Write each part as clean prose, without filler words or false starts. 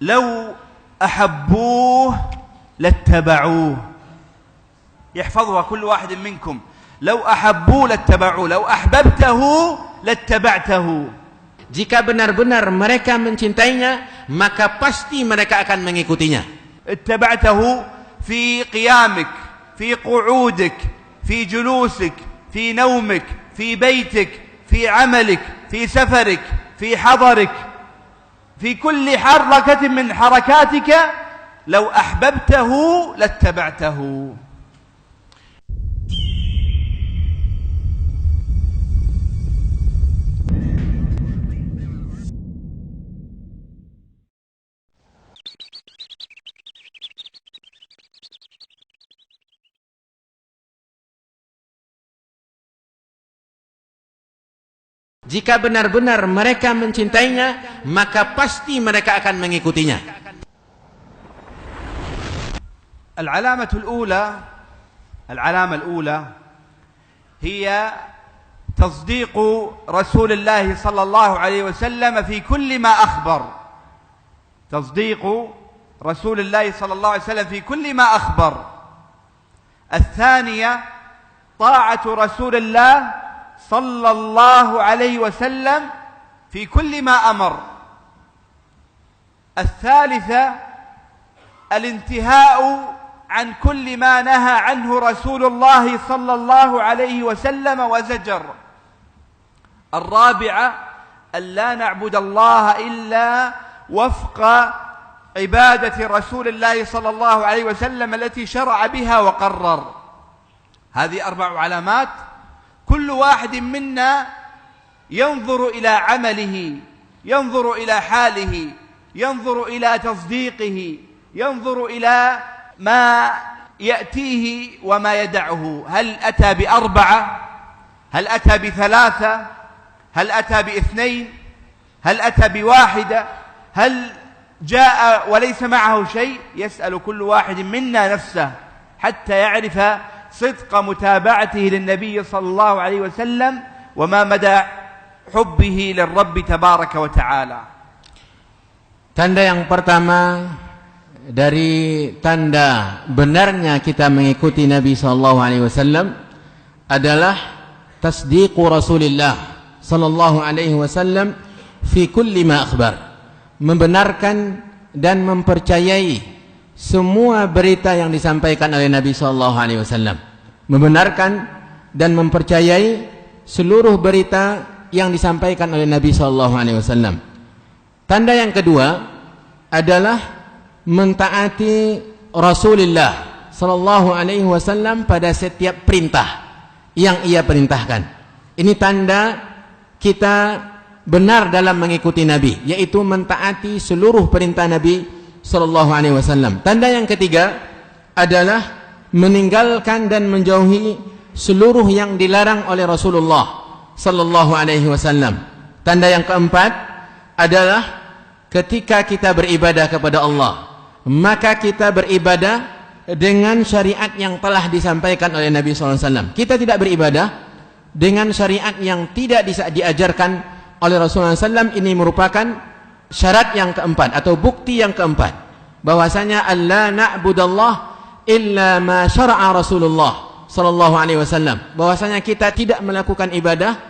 لو أحبوه لاتبعوه. يحفظها كل واحد منكم. لو أحبوه لاتبعوه، لو أحببته لاتبعته. Jika benar-benar mereka mencintainya, maka pasti mereka akan mengikutinya. اتبعته في قيامك، في قعودك، في جلوسك، في نومك، في بيتك، في عملك، في سفرك، في حضرك، في كل حركة من حركاتك. لو أحببته لاتبعته. Jika benar-benar mereka mencintainya, maka pasti mereka akan mengikutinya. العلامة الأولى هي تصديق رسول الله صلى الله عليه وسلم في كل ما أخبر. تصديق رسول الله صلى الله عليه وسلم في كل ما أخبر. الثانية طاعة رسول الله صلى الله عليه وسلم في كل ما أمر. الثالثة الانتهاء عن كل ما نهى عنه رسول الله صلى الله عليه وسلم وزجر. الرابعة ألا نعبد الله إلا وفق عبادة رسول الله صلى الله عليه وسلم التي شرع بها وقرر. هذه 4 علامات. كل واحد منا ينظر إلى عمله، ينظر إلى حاله، ينظر إلى تصديقه، ينظر إلى ما يأتيه وما يدعه. هل أتى ب4؟ هل أتى ب3؟ هل أتى ب2؟ هل أتى ب1؟ هل جاء وليس معه شيء؟ يسأل كل واحد منا نفسه حتى يعرف صدق متابعته للنبي صلى الله عليه وسلم وما مدى حبه للرب تبارك وتعالى. Tanda yang pertama dari tanda benarnya kita mengikuti Nabi sallallahu alaihi wasallam adalah tasdiqu Rasulillah sallallahu alaihi wasallam fi kulli ma akhbar. Membenarkan dan mempercayai semua berita yang disampaikan oleh Nabi sallallahu alaihi wasallam. Membenarkan dan mempercayai seluruh berita yang disampaikan oleh Nabi sallallahu alaihi wasallam. Tanda yang kedua adalah mentaati Rasulullah sallallahu alaihi wasallam pada setiap perintah yang ia perintahkan. Ini tanda kita benar dalam mengikuti Nabi, yaitu mentaati seluruh perintah Nabi sallallahu alaihi wasallam. Tanda yang ketiga adalah meninggalkan dan menjauhi seluruh yang dilarang oleh Rasulullah sallallahu alaihi wasallam. Tanda yang keempat adalah ketika kita beribadah kepada Allah, maka kita beribadah dengan syariat yang telah disampaikan oleh Nabi sallallahu alaihi wasallam. Kita tidak beribadah dengan syariat yang tidak diajarkan oleh Rasulullah SAW. Ini merupakan syarat yang keempat atau bukti yang keempat, bahwasanya alla na'budallah illa ma syara'a Rasulullah sallallahu alaihi wasallam, bahwasanya kita tidak melakukan ibadah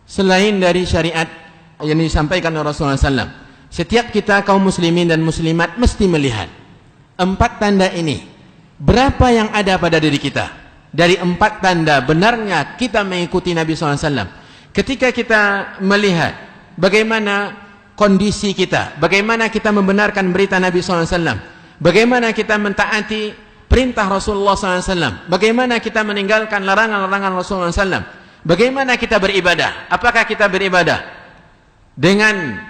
selain dari syariat yang disampaikan oleh Rasulullah SAW. Setiap kita kaum muslimin dan muslimat mesti melihat 4 tanda ini. Berapa yang ada pada diri kita dari 4 tanda benarnya kita mengikuti Nabi SAW. Ketika kita melihat bagaimana kondisi kita, bagaimana kita membenarkan berita Nabi SAW, bagaimana kita mentaati perintah Rasulullah SAW, bagaimana kita meninggalkan larangan-larangan Rasulullah SAW, bagaimana kita beribadah. Apakah kita beribadah dengan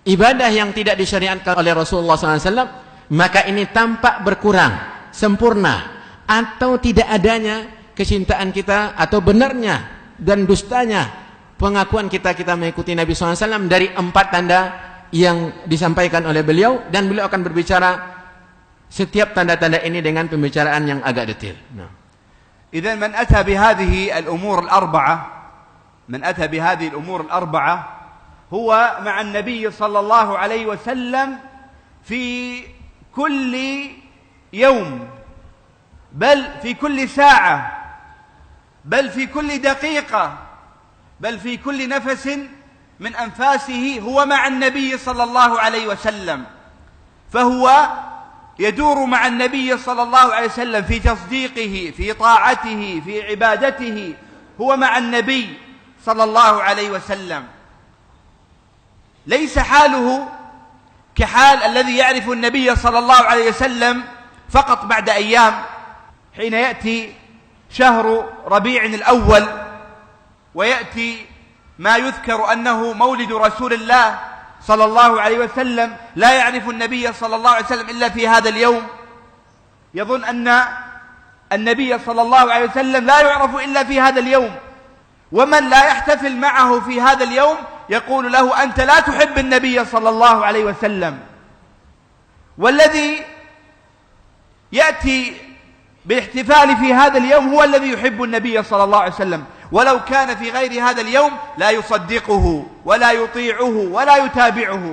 ibadah yang tidak disyariatkan oleh Rasulullah SAW? Maka ini tampak berkurang, sempurna, atau tidak adanya kecintaan kita atau benarnya dan dustanya pengakuan kita mengikuti Nabi SAW dari 4 tanda yang disampaikan oleh beliau, dan beliau akan berbicara setiap tanda-tanda ini dengan pembicaraan yang agak detail. إذن من أتى بهذه الأمور الأربعة هو مع النبي صلى الله عليه وسلم في كل يوم، بل في كل ساعة، بل في كل دقيقة، بل في كل نفس من أنفاسه هو مع النبي صلى الله عليه وسلم، فهو يدور مع النبي صلى الله عليه وسلم في تصديقه، في طاعته، في عبادته، هو مع النبي صلى الله عليه وسلم. ليس حاله كحال الذي يعرف النبي صلى الله عليه وسلم فقط بعد أيام، حين يأتي شهر ربيع الأول ويأتي ما يذكر أنه مولد رسول الله صلى الله عليه وسلم، لا يعرف النبي صلى الله عليه وسلم إلا في هذا اليوم، يظن أن النبي صلى الله عليه وسلم لا يعرف إلا في هذا اليوم. ومن لا يحتفل معه في هذا اليوم يقول له أنت لا تحب النبي صلى الله عليه وسلم. والذي يأتي بالاحتفال في هذا اليوم هو الذي يحب النبي صلى الله عليه وسلم، ولو كان في غير هذا اليوم لا يصدقه ولا يطيعه ولا يتابعه.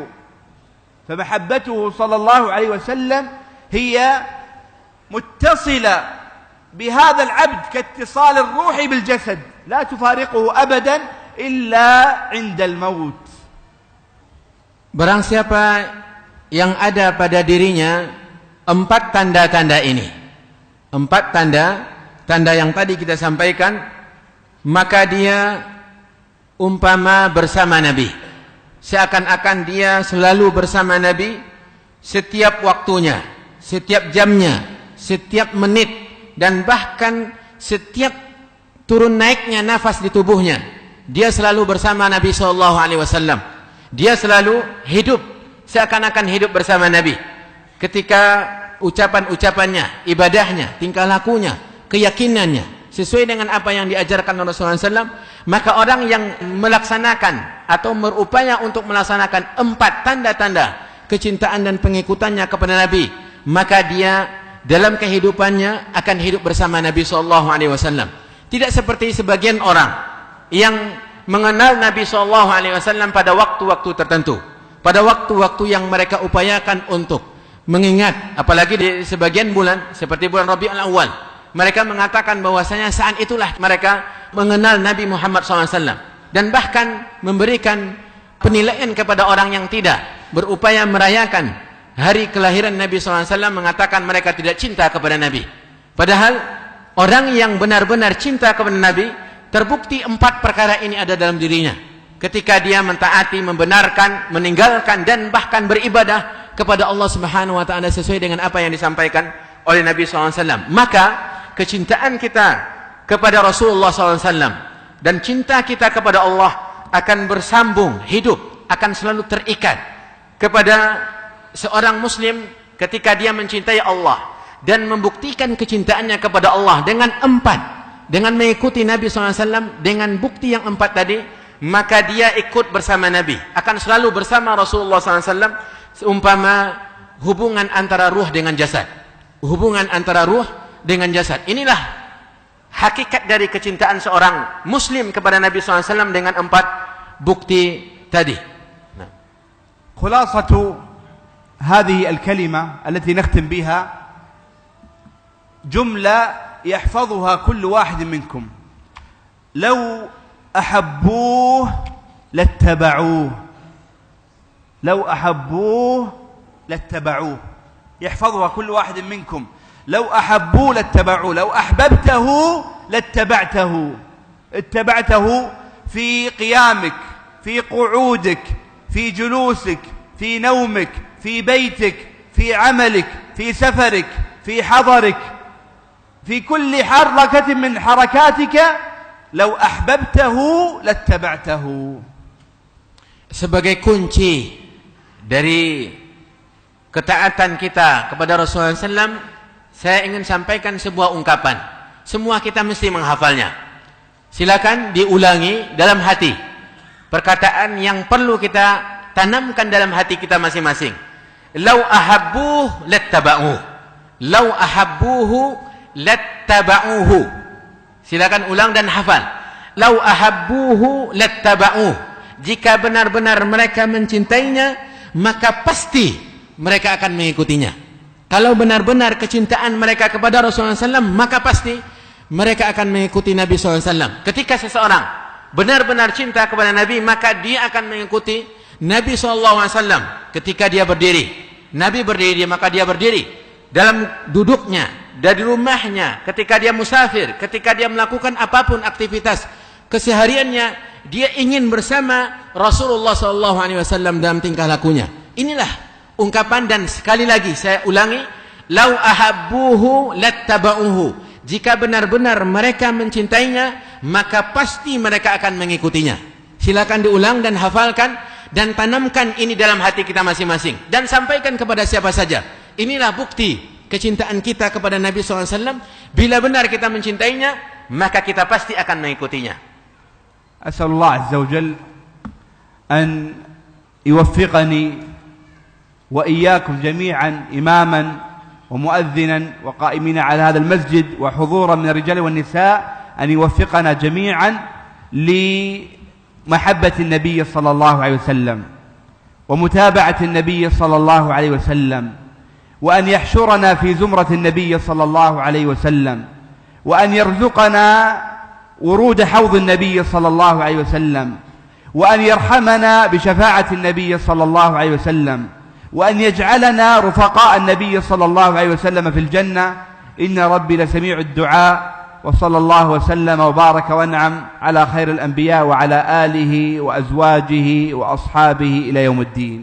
فمحبته صلى الله عليه وسلم هي متصلة بهذا العبد كاتصال الروح بالجسد، لا تفارقه أبدا إلا عند الموت. Barang siapa yang ada pada dirinya 4 tanda-tanda ini, 4 tanda yang tadi kita sampaikan, maka dia umpama bersama Nabi. Seakan-akan dia selalu bersama Nabi setiap waktunya, setiap jamnya, setiap menit, dan bahkan setiap turun naiknya nafas di tubuhnya. Dia selalu bersama Nabi SAW. Dia selalu hidup seakan-akan hidup bersama Nabi. Ketika ucapan-ucapannya, ibadahnya, tingkah lakunya, keyakinannya sesuai dengan apa yang diajarkan Rasulullah SAW, maka orang yang melaksanakan atau berupaya untuk melaksanakan 4 tanda-tanda kecintaan dan pengikutannya kepada Nabi, maka dia dalam kehidupannya akan hidup bersama Nabi SAW. Tidak seperti sebagian orang yang mengenal Nabi SAW pada waktu-waktu tertentu, pada waktu-waktu yang mereka upayakan untuk mengingat, apalagi di sebagian bulan seperti bulan Rabiul Awal, mereka mengatakan bahwasanya saat itulah mereka mengenal Nabi Muhammad SAW, dan bahkan memberikan penilaian kepada orang yang tidak berupaya merayakan hari kelahiran Nabi SAW, mengatakan mereka tidak cinta kepada Nabi. Padahal orang yang benar-benar cinta kepada Nabi, terbukti 4 perkara ini ada dalam dirinya. Ketika dia mentaati, membenarkan, meninggalkan, dan bahkan beribadah kepada Allah Subhanahu wa taala sesuai dengan apa yang disampaikan oleh Nabi SAW, maka kecintaan kita kepada Rasulullah SAW dan cinta kita kepada Allah akan bersambung, hidup, akan selalu terikat kepada seorang muslim ketika dia mencintai Allah dan membuktikan kecintaannya kepada Allah dengan 4, dengan mengikuti Nabi SAW dengan bukti yang 4 tadi, maka dia ikut bersama Nabi, akan selalu bersama Rasulullah SAW, seumpama hubungan antara ruh dengan jasad, hubungan antara ruh dengan jasad. Inilah hakikat dari kecintaan seorang muslim kepada Nabi SAW dengan 4 bukti tadi. خلاصة هذه الكلمة التي نختم بها جملة يحفظها كل واحد منكم: لو أحبوه لاتبعوه، لو أحبوه لاتبعوه. يحفظها كل واحد منكم: لو أحبوه لاتبعوه، لو أحببته لاتبعته، اتبعته في قيامك، في قعودك، في جلوسك، في نومك، في بيتك، في عملك، في سفرك، في حضرك، في كل حركة من حركاتك. لو أحببته لاتبعته. Sebagai kunci dari ketaatan kita kepada Rasulullah SAW, saya ingin sampaikan sebuah ungkapan. Semua kita mesti menghafalnya. Silakan diulangi dalam hati. Perkataan yang perlu kita tanamkan dalam hati kita masing-masing. Lau ahabbuhu lattaba'uhu. Lau ahabbuhu lattaba'uhu. Silakan ulang dan hafal. Lau ahabbuhu lattaba'uhu. Jika benar-benar mereka mencintainya, maka pasti mereka akan mengikutinya. Kalau benar-benar kecintaan mereka kepada Rasulullah SAW, maka pasti mereka akan mengikuti Nabi SAW. Ketika seseorang benar-benar cinta kepada Nabi, maka dia akan mengikuti Nabi SAW. Ketika dia berdiri, Nabi berdiri, maka dia berdiri. Dalam duduknya, dari rumahnya, ketika dia musafir, ketika dia melakukan apapun aktivitas kesehariannya, dia ingin bersama Rasulullah SAW dalam tingkah lakunya. Inilah ungkapan, dan sekali lagi saya ulangi, lau ahabbuhu lattaba'uhu. Jika benar-benar mereka mencintainya, maka pasti mereka akan mengikutinya. Silakan diulang dan hafalkan dan tanamkan ini dalam hati kita masing-masing dan sampaikan kepada siapa saja. Inilah bukti kecintaan kita kepada Nabi SAW. Bila benar kita mencintainya, maka kita pasti akan mengikutinya. As'alullah azza wa jalla an yuwaffiqani وإياكم جميعا إماما ومؤذنا وقائمين على هذا المسجد وحضورا من الرجال والنساء أن يوفقنا جميعا لمحبة النبي صلى الله عليه وسلم ومتابعة النبي صلى الله عليه وسلم، وأن يحشرنا في زمرة النبي صلى الله عليه وسلم، وأن يرزقنا ورود حوض النبي صلى الله عليه وسلم، وأن يرحمنا بشفاعة النبي صلى الله عليه وسلم، وأن يجعلنا رفقاء النبي صلى الله عليه وسلم في الجنة. إن ربي لسميع الدعاء. وصلى الله وسلم وبارك وانعم على خير الأنبياء وعلى آله وأزواجه وأصحابه إلى يوم الدين.